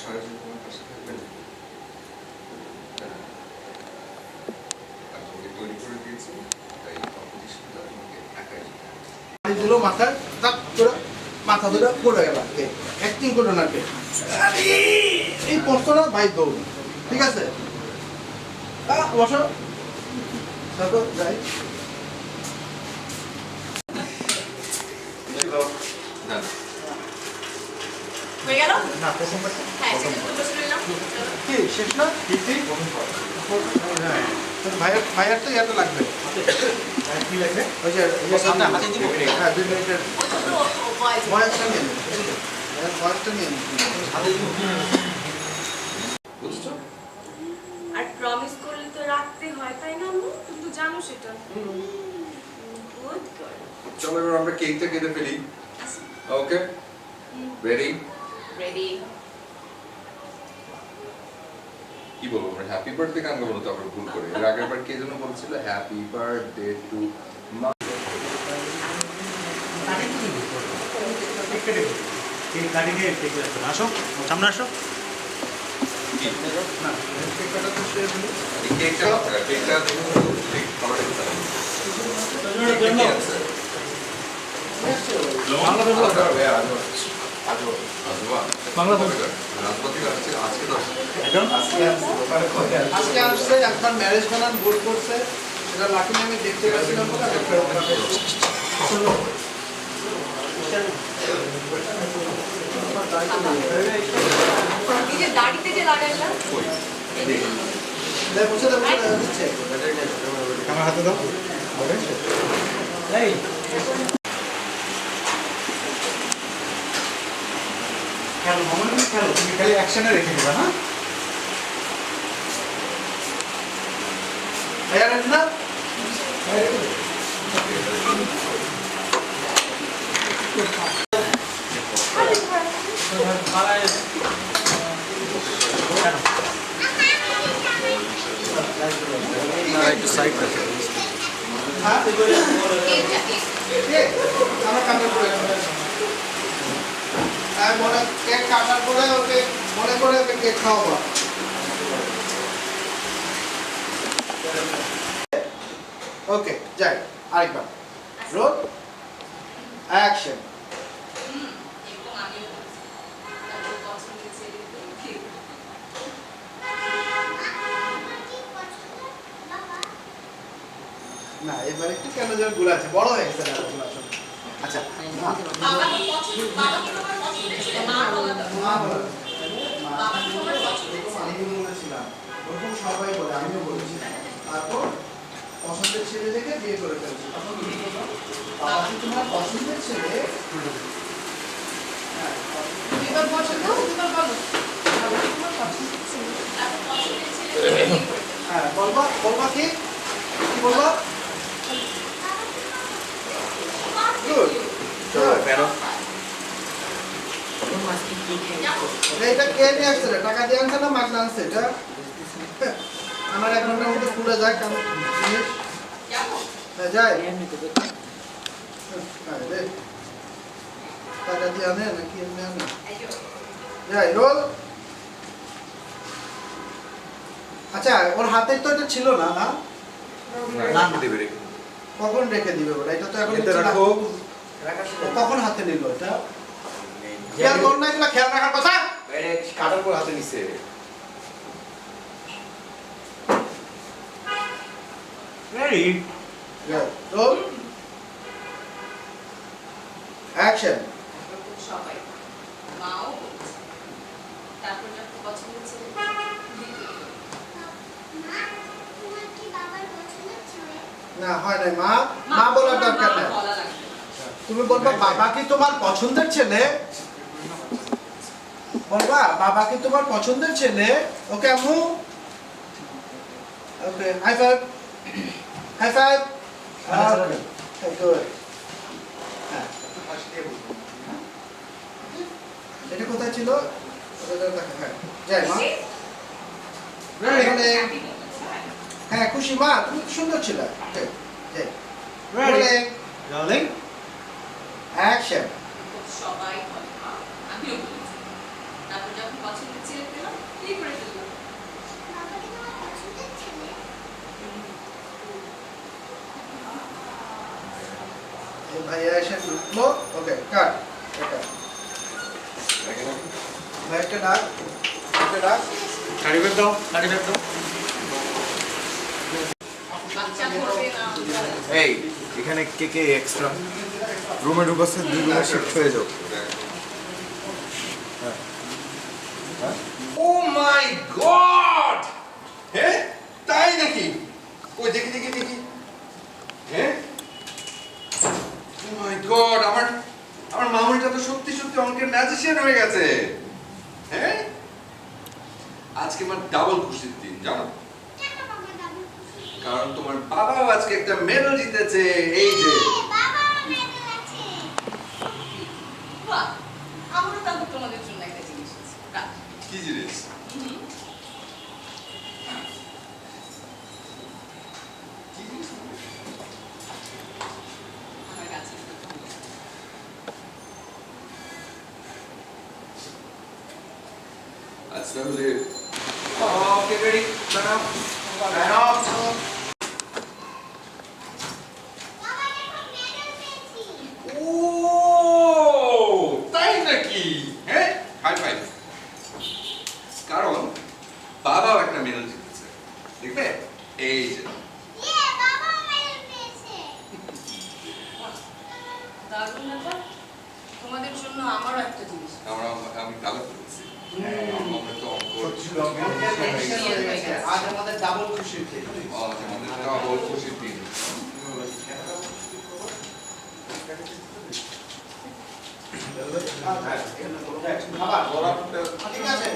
সারা জীবন তোমার পাশে থাকবেন? আমি তৈরি করে দিয়েছি, তাই কম্পিটিশনটা তোমাকে একাই জিততে হবে। দিল মাথায় টাক করে মাথা ধরে পড়ে গেল, অ্যাক্টিং করো না কে এই পড়তো না ভাই দৌড়, ঠিক আছে বসো তারপর যাই। না হয়ে গেল? না প্রথমবার হ্যাঁ, সেটা তো বসে রইলাম। কি শেষ না ভাইয়ার তো ইয়াটা লাগবে, কি লাগবে ওই যে হাতে দিব, হ্যাঁ 2 মিনিটের ওটা তো ভয়েস। ভয়েসটা নিয়ে নিন, ভয়েসটা নিয়ে নিন হাতে দিব। বুঝছো? আর প্রমিস করলে তো রাখতে হয়, তাই না আম্মু? তুমি তো জানো সেটা। Good girl. চলো এবার আমরা কেকটা কেটে ফেলি। ওকে, রেডি? রেডি। কি বলবো, আমরা হ্যাপি বার্থডে গান গাবো তো আমরা ভুল করে। এর আগের বার কে যেন বলছিল হ্যাপি বার্থডে টু মা। আসো সামনে আসো। কি? না কেক কাটা তো শেষ হলো। এই কেকটা আপনারা কেকটা দেখুন তো, কেক খাবার দিতে হবে। কি আছে? আজকে আসছে একবার ম্যারেজ বানান ভুল করছে, সেটা লাকিলি আমি দেখতে পাচ্ছিলাম বলে আমি ফেরত পাঠাচ্ছি। এই যে দাড়িতে যে লাগাইলা, বসে দিচ্ছে আমার হাতে দাও। এই খেলো মামা, তুমি খেলো, তুমি খালি অ্যাকশনে রেখে দিবা। হ্যাঁ ভাইয়া রাখি না একটু সাইড করো। হ্যাঁ কেকটা কেক। আমার কাটার পরে মনে কেক কাটার পরে ওকে মনে করে ওকে কেক খাওয়াবো। ওকে যাই আরেকবার রোল অ্যাকশন। এরকম আমিও বলছি। তারপর পছন্দের ছেলে কেক। না এবার একটু কেন যেন গুলো আছে, বড় হয়ে গেছে না গুলো আসলে। আচ্ছা বাবাকে পছন্দ, বাবাকে তোমার পছন্দের ছেলে মা বলা দাও। মা বলো বাবাকে তোমার পছন্দের ছেলে। আমি বলেছিলাম ওরকম সবাই বলে, আমিও বলেছি। তারপর পছন্দের ছেলে দেখে বিয়ে করে ফেলছি, তখন কি বলবো বাবা কি তোমার পছন্দের ছেলে? হ্যাঁ এবার পছন্দ, এবার বলো। বাবাকে তোমার পছন্দের ছেলে। তারপর পছন্দের ছেলে বিয়ে করে। হ্যাঁ বলবা বলবা কি কি বলবা? গুড এটা কে নিয়ে আসছে রে? টাকা দিয়ে আনছে না মাগনা আনছে এটা? আমার 1 ঘন্টার মধ্যে স্কুলে যায় কেন জিনিস? যাবো? হ্যাঁ যাই রে টাকা দিয়ে আনে নাকি এমনি আনে? এই যে যাই রোল। আচ্ছা ওর হাতে তো এটা ছিল না না না দেবে রে। কখন রেখে দিবে ওরা? এটা তো এখন এতে হচ্ছে না। রাখো। ও কখন হাতে নিল এটা? খেয়াল কর না, এগুলা খেয়াল রাখার কথা। কাটার পর হাতে নিছে। Ready roll action. সবাই মাও বলছে। তারপর যখন পছন্দের ছেলে বিয়ে করে। না হয় নাই মা, মা বলার দরকার নাই। বলা লাগবে। তুমি বলবা বাবা কি তোমার পছন্দের ছেলে? বলবা বাবা কি তোমার পছন্দের ছেলে? ওকে আম্মু okay high five high five. Okay good. হ্যাঁ এটা কোথায় ছিল? ওটা দেখো। হ্যাঁ যাই মা। খুশি? Happy moments, right? হ্যাঁ খুশি মা, তুমি খুব সুন্দর ছিল। যাই যাই রেডি ডার্লিং অ্যাকশন। সবাই বলে মা, আমিও বলেছি। তারপর যখন পছন্দের ছেলে কি করে দিলাম? এই ভাইয়া এসে ঢুকলো, ওকে কাট এটা ভাই একটা ডাক, একটা ডাক। গাড়ি বের দাও, গাড়ি বের দাও। বাচ্চা করবে না। এই এখানে কে কে এক্সট্রা রুমে ঢুকাচ্ছে, 2 রুমে শিফট হয়ে যাও। ও মাই গড, হ্যাঁ তাই নাকি? ওই দেখি দেখি দেখি, হ্যাঁ ও মাই গড, আমার আমার মামুনিটা তো সত্যি সত্যি অঙ্কের ম্যাজিশিয়ান হয়ে গেছে। হ্যাঁ আজকে আমার ডাবল খুশির দিন জানো, কারণ তোমার বাবাও আজকে একটা মেডেল জিতেছে। এই যে বাহ, আমারও তাহলে তোমাদের জন্য একটা জিনিস আছে। রাখ। কি জিনিস? কি জিনিস? আমার কাছে। আচ্ছা তাহলে ওকে রেডি, দাঁড়াও দাঁড়াও। ও তাই নাকি? হ্যাঁ হাই ফাইভ। কারণ বাবাও একটা মেডেল জিতেছে, দেখবে এই যে। দারুণ ব্যাপার। তোমাদের জন্য আমারও একটা জিনিস আছে। আমি ভালো করেছি, আমরা তো অঙ্ক অঙ্কের ম্যাজিশিয়ান হয়ে গেছে। আজ আমাদের ডাবল খুশির দিন। আমাদের ডাবল খুশির দিন। খাবার ঠিক আছে।